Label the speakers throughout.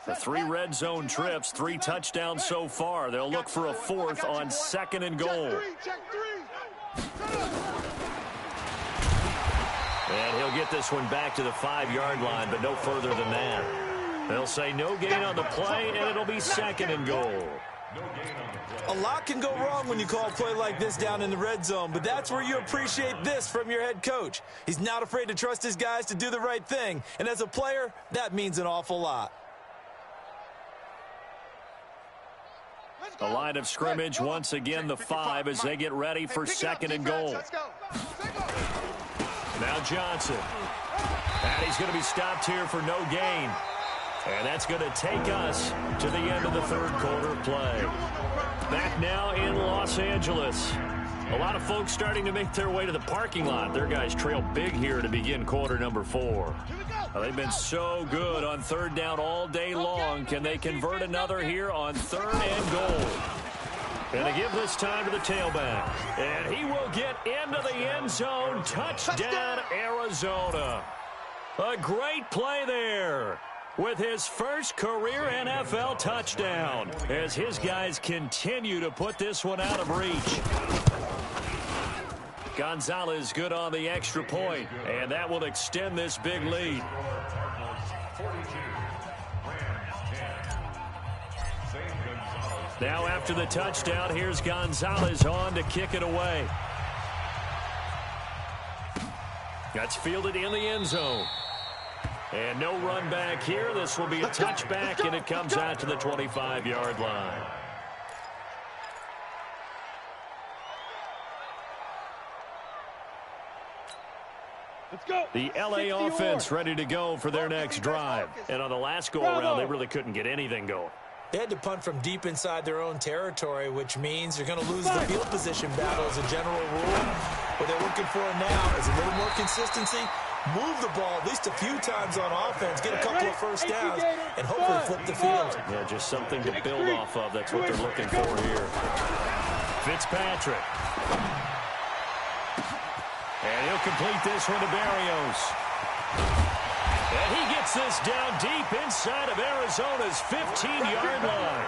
Speaker 1: The 3 red zone trips, 3 touchdowns so far. They'll look for a 4th on 2nd and goal. And he'll get this one back to the 5-yard line, but no further than that. They'll say no gain on the play, and it'll be 2nd and goal.
Speaker 2: A lot can go wrong when you call a play like this down in the red zone, but that's where you appreciate this from your head coach. He's not afraid to trust his guys to do the right thing, and as a player, that means an awful lot.
Speaker 1: The line of scrimmage, once again, the 5 as they get ready for 2nd and goal. Now Johnson. And he's going to be stopped here for no gain. And that's going to take us to the end of the 3rd quarter play. Back now in Los Angeles. A lot of folks starting to make their way to the parking lot. Their guys trail big here to begin quarter number 4. Well, they've been so good on 3rd down all day long. Can they convert another here on 3rd and goal? And they give this time to the tailback. And he will get into the end zone. Touchdown, Arizona. A great play there with his first career NFL touchdown as his guys continue to put this one out of reach. Gonzalez good on the extra point, and that will extend this big lead. Now after the touchdown, here's Gonzalez on to kick it away. That's fielded in the end zone. And no run back here. This will be a touchback, and it comes out to the 25-yard line.
Speaker 3: Let's go.
Speaker 1: The LA offense ready to go for their next drive. And on the last go-around, they really couldn't get anything going.
Speaker 2: They had to punt from deep inside their own territory, which means they're going to lose the field position battle as a general rule. What they're looking for now is a little more consistency, move the ball at least a few times on offense, get a couple of first downs, and hopefully flip the field.
Speaker 1: Yeah, just something to build off of. That's what they're looking for here. Fitzpatrick. And he'll complete this one to Barrios. And he gets this down deep inside of Arizona's 15-yard line.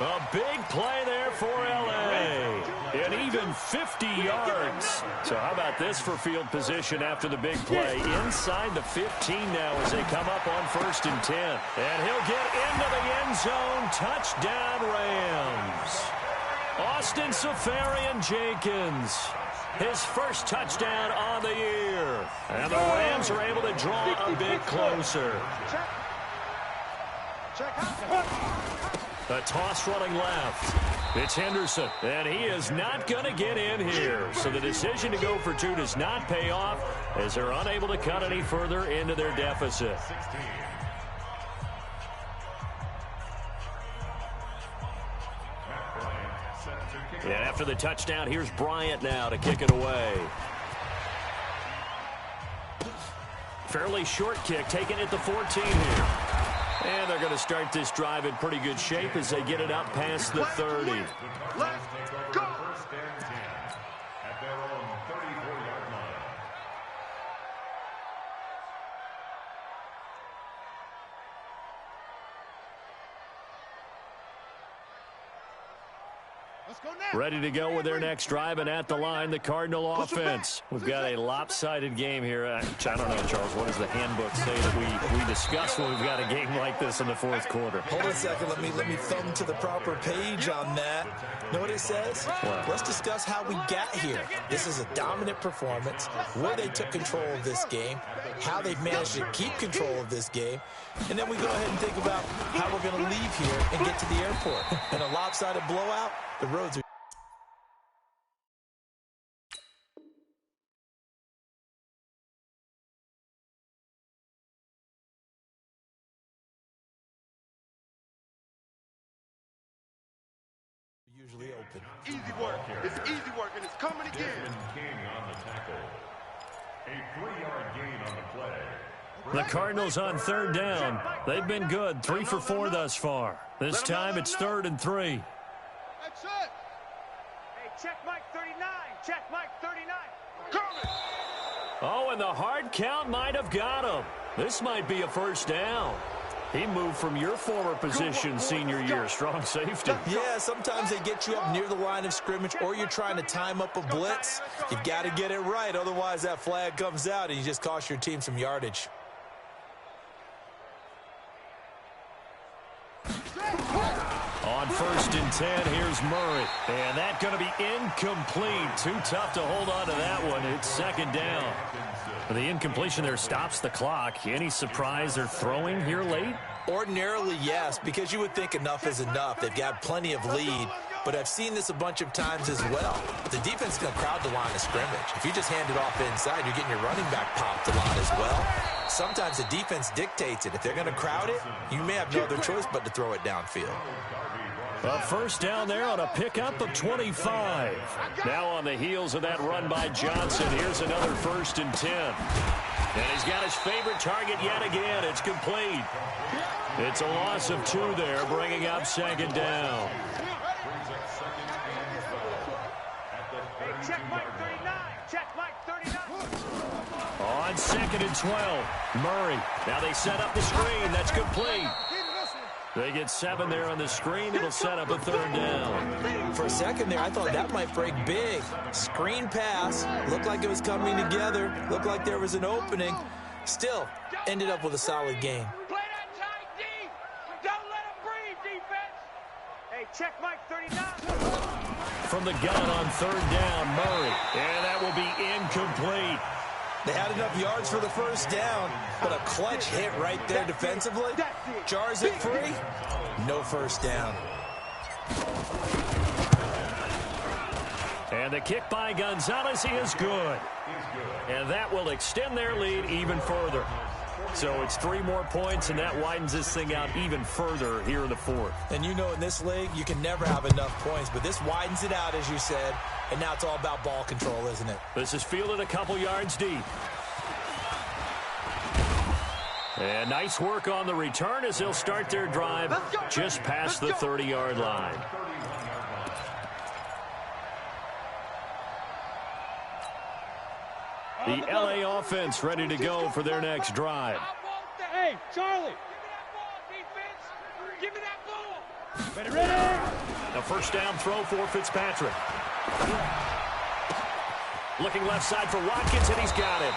Speaker 1: A big play there for L.A. And even 50 yards. So how about this for field position after the big play? Inside the 15 now as they come up on 1st and 10. And he'll get into the end zone. Touchdown, Rams. Austin Seferian-Jenkins. His first touchdown on the year. And the Rams are able to draw a bit closer. A toss running left. It's Henderson, and he is not going to get in here. So the decision to go for 2 does not pay off as they're unable to cut any further into their deficit. And after the touchdown, here's Bryant now to kick it away. Fairly short kick, taken at the 14 here. And they're going to start this drive in pretty good shape as they get it up past the 30.
Speaker 3: Let's go.
Speaker 1: Ready to go with their next drive, and at the line, the Cardinal offense. We've got a lopsided game here. I don't know, Charles, what does the handbook say that we discuss when we've got a game like this in the 4th quarter?
Speaker 2: Hold on a second. Let me thumb to the proper page on that. Know what it says?
Speaker 1: What?
Speaker 2: Let's discuss how we got here. This is a dominant performance, where they took control of this game, how they've managed to keep control of this game, and then we go ahead and think about how we're going to leave here and get to the airport. In a lopsided blowout, the roads are usually open.
Speaker 3: Easy work. It's easy work, and it's coming again.
Speaker 4: King on the tackle. A 3-yard gain on the play.
Speaker 1: The Cardinals on 3rd down. They've been good, 3 for 4 thus far. This time it's 3rd and 3.
Speaker 3: That's it.
Speaker 5: Hey, check Mike 39. Check Mike 39.
Speaker 3: Coming.
Speaker 1: Oh, and the hard count might have got him. This might be a first down. He moved from your former position senior year, strong safety.
Speaker 2: Yeah, sometimes they get you up near the line of scrimmage, or you're trying to time up a blitz. You've got to get it right, otherwise that flag comes out and you just cost your team some yardage.
Speaker 1: On 1st and 10, here's Murray. And that's going to be incomplete. Too tough to hold on to that one. It's 2nd down. The incompletion there stops the clock. Any surprise they're throwing here late?
Speaker 2: Ordinarily, yes, because you would think enough is enough. They've got plenty of lead, but I've seen this a bunch of times as well. The defense is going to crowd the line of scrimmage. If you just hand it off inside, you're getting your running back popped a lot as well. Sometimes the defense dictates it. If they're going to crowd it, you may have no other choice but to throw it downfield.
Speaker 1: A 1st down there on a pickup of 25. Now on the heels of that run by Johnson, here's another 1st and 10. And he's got his favorite target yet again. It's complete. It's a loss of 2 there, bringing up 2nd down.
Speaker 5: Hey, check Mike 39. Check Mike 39.
Speaker 1: On 2nd and 12, Murray. Now they set up the screen. That's complete. They get 7 there on the screen. It'll set up a 3rd down.
Speaker 2: For a second there, I thought that might break big. Screen pass. Looked like it was coming together. Looked like there was an opening. Still, ended up with a solid gain.
Speaker 5: Play that tight D. Don't let him breathe, defense. Hey, check Mike 39.
Speaker 1: From the gun on 3rd down, Murray. And that will be incomplete.
Speaker 2: They had enough yards for the 1st down, but a clutch hit right there defensively. Jars it free. No 1st down.
Speaker 1: And the kick by Gonzalez is good. And that will extend their lead even further. So it's 3 more points, and that widens this thing out even further here in the 4th.
Speaker 2: And you know in this league, you can never have enough points, but this widens it out, as you said, and now it's all about ball control, isn't it?
Speaker 1: This is fielded a couple yards deep. And nice work on the return as they'll start their drive just past the 30-yard line. The LA offense ready to go for their next drive.
Speaker 5: Hey, Charlie. Give me that ball. Ready, ready.
Speaker 1: A 1st down throw for Fitzpatrick. Looking left side for Watkins, and he's got him.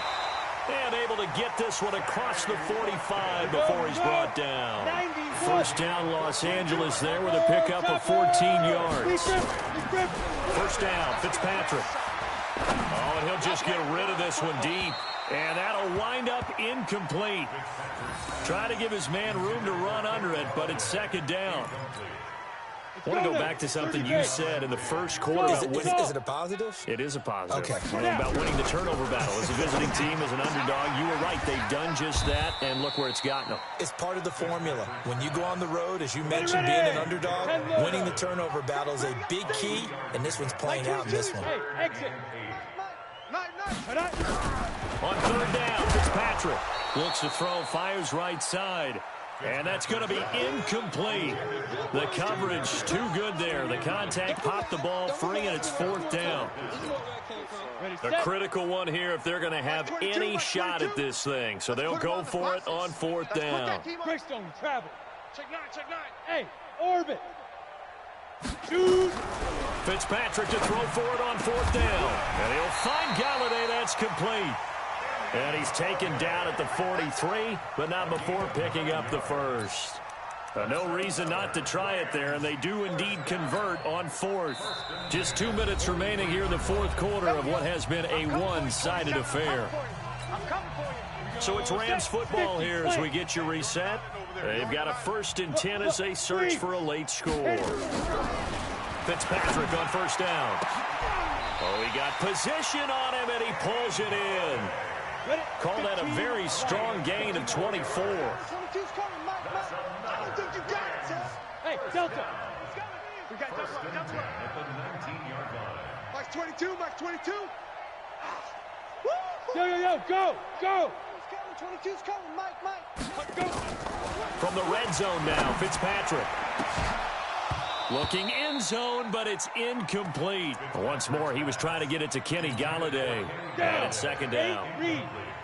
Speaker 1: And able to get this one across the 45 before he's brought down. 1st down, Los Angeles there with a pickup of 14 yards. 1st down, Fitzpatrick. Oh, and he'll just get rid of this one deep. And that'll wind up incomplete. Try to give his man room to run under it, but it's 2nd down. I want to go back to something you said in the 1st quarter.
Speaker 2: Is it a positive?
Speaker 1: It is a positive.
Speaker 2: Okay.
Speaker 1: About winning the turnover battle. As a visiting team, as an underdog, you were right. They've done just that, and look where it's gotten them.
Speaker 2: It's part of the formula. When you go on the road, as you mentioned, being an underdog, winning the turnover battle is a big key, and this one's playing out in this one.
Speaker 5: Hey, exit.
Speaker 1: On 3rd down, Fitzpatrick looks to throw, fires right side. And that's going to be incomplete. The coverage too good there. The contact popped the ball free, and it's 4th down. A critical one here if they're going to have any shot at this thing. So they'll go for it on 4th down.
Speaker 5: Greystone, travel. Check 9, check 9. Hey, orbit. Shoot.
Speaker 1: Fitzpatrick to throw for it on 4th down. And he'll find Galladay. That's complete. And he's taken down at the 43, but not before picking up the 1st. No reason not to try it there, and they do indeed convert on 4th. Just 2 minutes remaining here in the 4th quarter of what has been a one-sided affair. So it's Rams football here as we get you reset. They've got a 1st and 10 as they search for a late score. Fitzpatrick on 1st down. Oh, he got position on him, and he pulls it in. Call that a very strong gain of 24.
Speaker 5: 22's coming, Mike. I don't think you got it, sir. Hey, Delta. We got Delta.
Speaker 4: At the 19-yard line.
Speaker 3: Mike's 22, Mike's 22.
Speaker 5: Yo, go, go.
Speaker 3: 22's coming, Mike.
Speaker 5: Go.
Speaker 1: From the red zone now, Fitzpatrick. Looking end zone, but it's incomplete. Once more, he was trying to get it to Kenny Galladay. And it's 2nd down.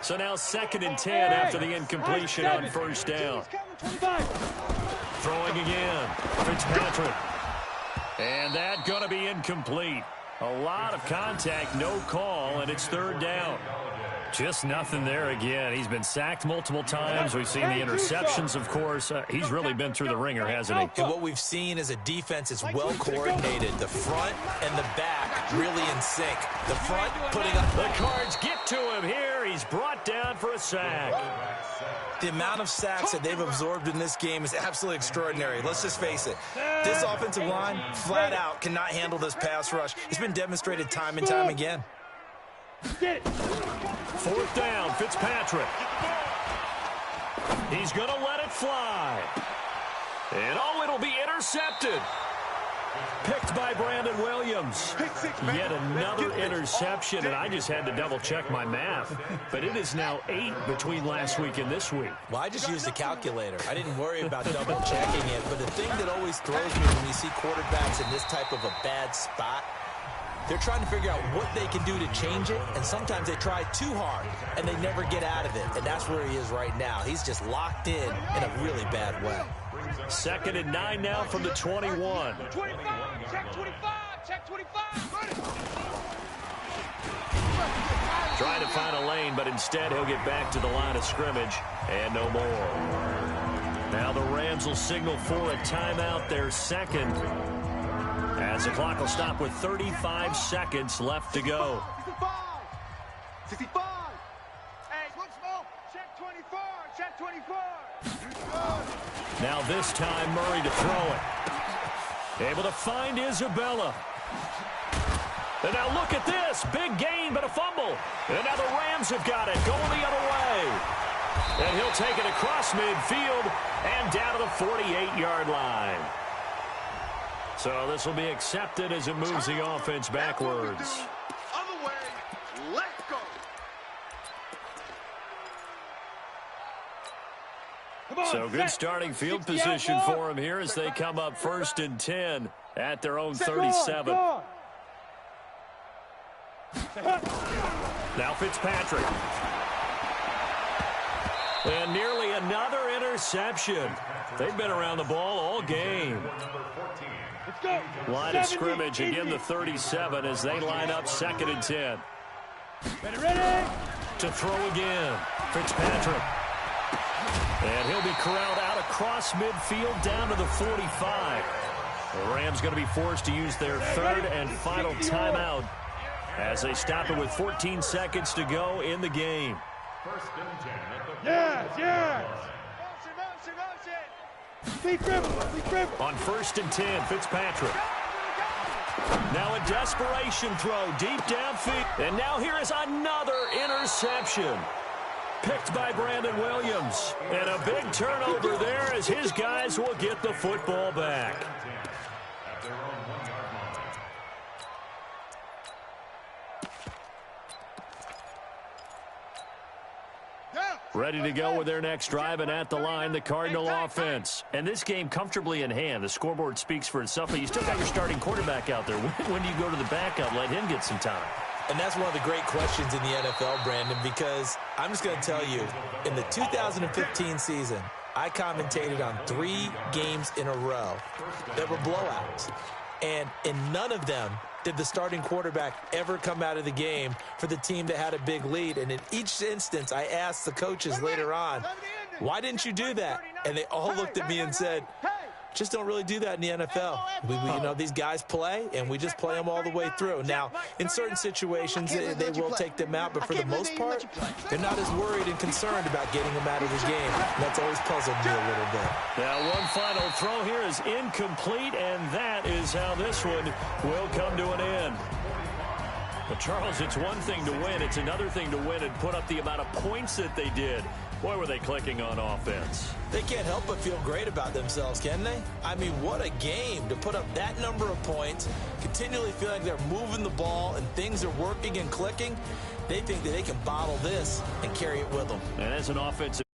Speaker 1: So now 2nd and 10 after the incompletion on first down. Throwing again. Fitzpatrick. And that going to be incomplete. A lot of contact, no call, and it's 3rd down. Just nothing there again. He's been sacked multiple times. We've seen the interceptions, of course. He's really been through the ringer, hasn't he?
Speaker 2: And what we've seen is a defense is well coordinated. The front and the back really in sync. The front putting up.
Speaker 1: The Cards get to him here. He's brought down for a sack.
Speaker 2: The amount of sacks that they've absorbed in this game is absolutely extraordinary. Let's just face it. This offensive line, flat out, cannot handle this pass rush. It's been demonstrated time and time again.
Speaker 1: 4th down, Fitzpatrick. He's going to let it fly. And, it'll be intercepted. Picked by Brandon Williams. Yet another interception, and I just had to double-check my math. But it is now 8 between last week and this week.
Speaker 2: Well, I just used a calculator. I didn't worry about double-checking it. But the thing that always throws me when you see quarterbacks in this type of a bad spot, they're trying to figure out what they can do to change it, and sometimes they try too hard, and they never get out of it. And that's where he is right now. He's just locked in a really bad way.
Speaker 1: 2nd and 9 now from the 21.
Speaker 3: 25, check 25, check 25.
Speaker 1: Trying to find a lane, but instead he'll get back to the line of scrimmage, and no more. Now the Rams will signal for a timeout, their second, as the clock will stop with 35 seconds left to go.
Speaker 3: 65. Hey, look smoke. Check 24. Check 24.
Speaker 1: Now this time Murray to throw it. Able to find Isabella. And now look at this. Big gain, but a fumble. And now the Rams have got it. Going the other way. And he'll take it across midfield and down to the 48-yard line. So this will be accepted as it moves the offense backwards.
Speaker 3: Other way. Let's go.
Speaker 1: So good starting field position for him here as they come up 1st and 10 at their own 37. Now Fitzpatrick. And nearly another interception. They've been around the ball all game. Line of scrimmage, again the 37 as they line up 2nd and 10.
Speaker 3: Ready?
Speaker 1: To throw again, Fitzpatrick. And he'll be corralled out across midfield down to the 45. The Rams going to be forced to use their 3rd and final timeout as they stop it with 14 seconds to go in the game.
Speaker 4: 1st and 10 at the
Speaker 3: Yes.
Speaker 1: On 1st and 10, Fitzpatrick. Now a desperation throw deep downfield. And now here is another interception. Picked by Brandon Williams. And a big turnover there as his guys will get the football back.
Speaker 4: at their own 1-yard line.
Speaker 1: Ready to go with their next drive, and at the line, the Cardinal offense. And this game comfortably in hand. The scoreboard speaks for itself, but you still got your starting quarterback out there. When do you go to the backup, let him get some time?
Speaker 2: And that's one of the great questions in the NFL, Brandon, because I'm just going to tell you, in the 2015 season, I commentated on 3 games in a row that were blowouts. And in none of them did the starting quarterback ever come out of the game for the team that had a big lead. And in each instance, I asked the coaches later on, why didn't you do that? And they all looked at me and said, just don't really do that in the NFL. You know, these guys play, and we just play them all the way through. Now, in certain situations, they will take them out, but for the most part, they're not as worried and concerned about getting them out of the game. And that's always puzzled me a little bit.
Speaker 1: Now, one final throw here is incomplete, and that is how this one will come to an end. But, Charles, it's one thing to win. It's another thing to win and put up the amount of points that they did. Boy, were they clicking on offense.
Speaker 2: They can't help but feel great about themselves, can they? I mean, what a game to put up that number of points, continually feel like they're moving the ball and things are working and clicking. They think that they can bottle this and carry it with them.
Speaker 1: And as an offensive